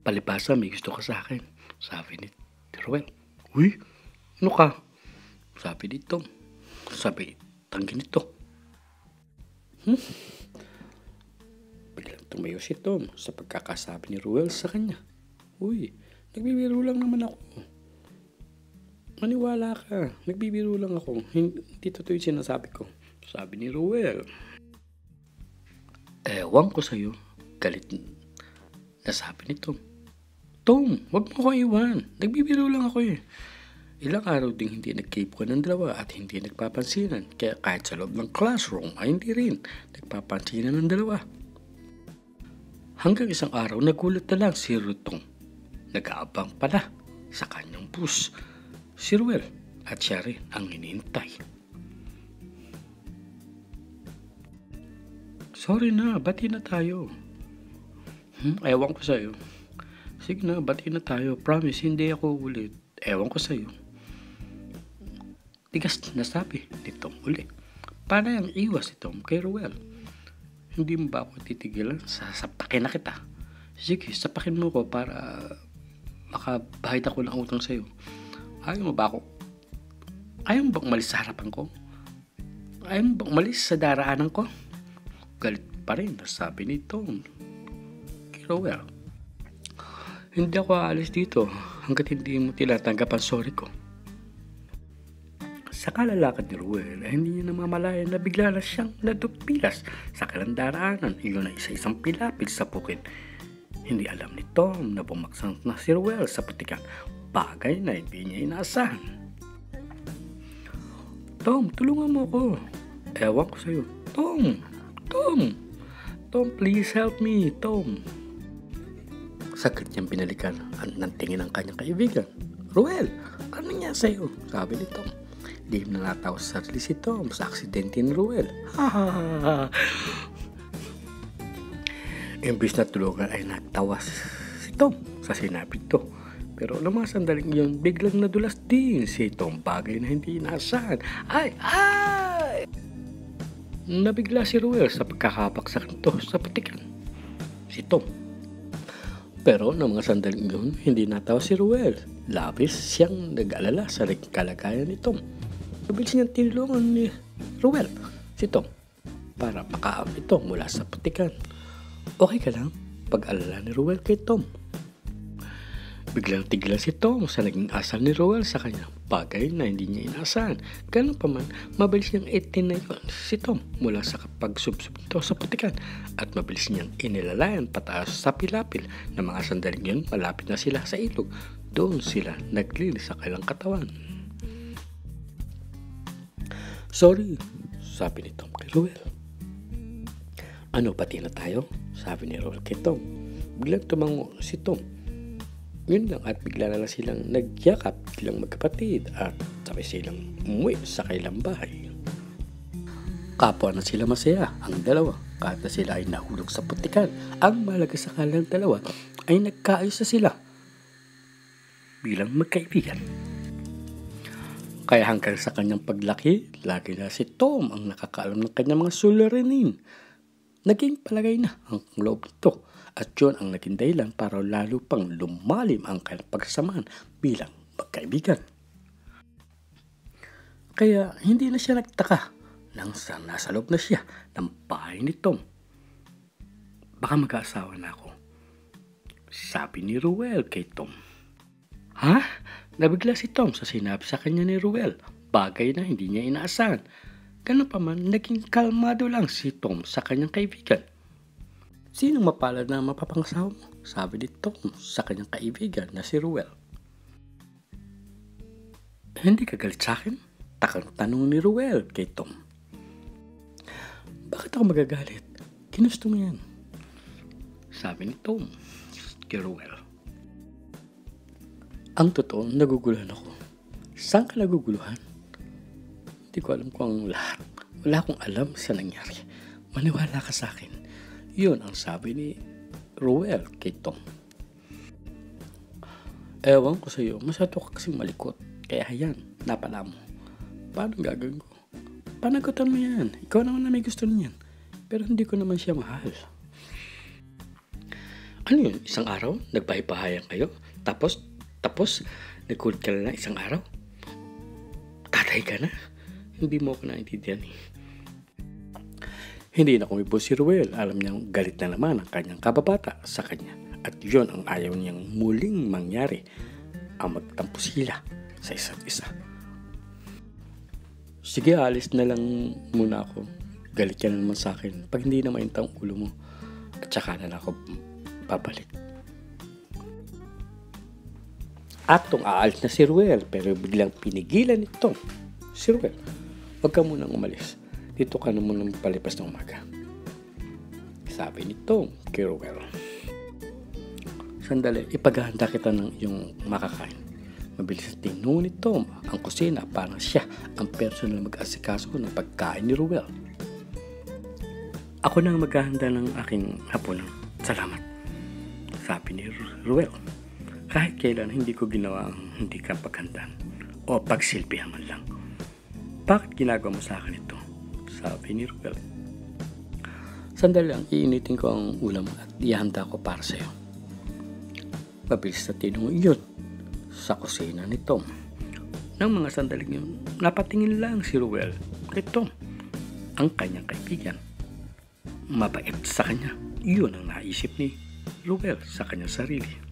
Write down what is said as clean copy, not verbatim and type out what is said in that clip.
palibhasa may gusto ka sa akin. Sabi ni Ruel. Uy, ano ka? Sabi ni Tom. Sabi, tanggi nito. Biglang tumayo si Tom sa pagkakasabi ni Ruel sa kanya. Uy, nagbibiro lang naman ako. Maniwala ka, nagbibiro lang ako. Hindi totoo yung sinasabi ko. Sabi ni Ruel. Ewan ko sa'yo. Galit na sabi ni Tom. Tom, wag mo ko iwan. Nagbibiro lang ako eh. Ilang araw ding hindi nagkipuan ng dalawa at hindi nagpapansinan. Kaya kahit sa loob ng classroom ay hindi rin nagpapansinan ng dalawa. Hanggang isang araw nagulat na lang si Rutong. Nag-aabang pala sa kanyang bus. Si Ruel at siya rin ang hinihintay. Sorry na, bati na tayo. Ewan ko sa'yo. Sige na, bati na tayo. Promise, hindi ako ulit. Ewan ko sa'yo. Tigas na sabi ni Tom uli. Paano yung iwas ni Tom kay Ruel? Hindi mo ba ako titigilan? Sasapakin na kita. Sige, sapakin mo ko para makabahid ako ng utang sa'yo. Ayaw mo ba ako? Ayaw mo bang umalis sa harapan ko? Ayaw mo bang umalis sa daraanan ko? Galit pa rin, sabi ni Tom kay Ruel. Hindi ako aalis dito hanggat hindi mo tinatanggap ang sorry ko. Sa kalalakad ni Ruel ay hindi niya namamalayan na bigla na siyang nadupilas sa kalandaraanan. Iyon ay isa-isang pilapil sa bukid. Hindi alam ni Tom na bumaksan na si Ruel sa putikan. Bagay na hindi niya inaasahan. Tom, tulungan mo ako. Ewan ko sa'yo. Tom, please help me, Tom. Saglit niyang binalikan ng tingin ng kanyang kaibigan. Ruel, ano niya sa'yo? Sabi ni Tom. Lihim na natawa sa sarili si Tom sa aksidente ni Ruel. Imbis na tulungan ay nagtawa si Tom sa sinabi to. Pero namang sandaling yun, biglang nadulas din si Tom. Bagay na hindi inaasahan. Ay! Nabigla si Ruel sa pagkakabaksak nito sa patikan. Si Tom. Pero ng mga sandaling yun, hindi natawa si Ruel. Labis siyang nag-alala sa kalagayan ni Tom. Mabilis niyang tinulungan ni Ruel si Tom para makaam ito mula sa patikan. Okay ka lang? Pag-alala ni Ruel kay Tom. Biglang tigla si Tom sa naging asal ni Ruel sa kanya. Bagay na hindi niya inaasahan. Ganun pa man, mabilis niyang itinayon si Tom mula sa pagsubsob nito sa putikan at mabilis niyang inilalayan pataas sa pilapil na mga sandaling yun malapit na sila sa ilog. Doon sila naglinis sa kailang katawan. Sorry, sabi ni Tom kay Ruel. Ano, pati na tayo? Sabi ni Ruel kay Tom. Biglang tumango si Tom. Yun lang at bigla na lang silang nagyakap bilang magkapatid at sabay silang umuwi sa kailang bahay. Kapwa na sila masaya ang dalawa kahit na sila ay nahulog sa putikan. Ang mahalaga sa kanilang dalawa ay nagkaayos na sila bilang magkaibigan. Kaya hanggang sa kanyang paglaki, lagi na si Tom ang nakakaalam ng kanyang mga suliranin. Naging palagay na ang loob nito. At yun ang naging dahilan para lalo pang lumalim ang kanilang pagsasamahan bilang magkaibigan. Kaya hindi na siya nagtaka nang nasa loob na siya ng bahay ni Tom. Baka mag-aasawa na ako, sabi ni Ruel kay Tom. Ha? Nabigla si Tom sa sinabi sa kanya ni Ruel. Bagay na hindi niya inaasahan. Ganun pa man, naging kalmado lang si Tom sa kanyang kaibigan. Sinong mapalad na mapapangsawa mo? Sabi ni Tom sa kanyang kaibigan na si Ruel. Hindi ka galit sa akin? Takang tanong ni Ruel kay Tom. Bakit ako magagalit? Ginusto mo yan, sabi ni Tom kay Ruel. Ang totoo, naguguluhan ako. Saan ka naguguluhan? Hindi ko alam kung ang lahat. Wala akong alam sa nangyari. Maniwala ka sa akin. Yun ang sabi ni Ruel kay Tom. Ewan ko sa iyo, masyado ka kasing malikot. Kaya yan, napala mo. Paano gagawin ko? Panagutan mo yan. Ikaw naman na may gusto niyan. Pero hindi ko naman siya mahal. Ano yun, isang araw? Nagpahipahayan kayo? Tapos, nagkulit ka na isang araw? Tatay ka na? Hindi mo ako naintindihan eh. Hindi na kumibo si Ruel. Alam niyang galit na naman ang kanyang kababata sa kanya. At yun ang ayaw niyang muling mangyari, ang magtampo sila sa isa't isa. Sige, alis na lang muna ako. Galit ka na naman sa akin pag hindi na mainit ang ulo mo. At saka na ako babalik. Aktong aalis na si Ruel, pero biglang pinigilan nito si Ruel. Huwag ka munang umalis. Dito ka na munang palipas ng umaga. Sabi nito kay Ruel. Sandali, ipaghahanda kita ng iyong makakain. Mabilis na tinungo ni Tom ang kusina para siya ang personal mag-asikaso ng pagkain ni Ruel. Ako na maghahanda ng aking hapunan. Salamat. Sabi ni Ruel. Kahit kailan hindi ko ginawa ang hindi ka paghandaan o pagsilbihan man lang. Bakit ginagawa mo sa akin ito? Sabi ni Ruel. Sandali lang, iinitin ko ang ulam at ihanda ko para sa iyo. Mabilis na tinungo iyon sa kusina ni Tom. Nang mga sandaling yun, napatingin lang si Ruel kay Tom, ang kanyang kaibigan. Mabait sa kanya. Iyon ang naisip ni Ruel sa kanyang sarili.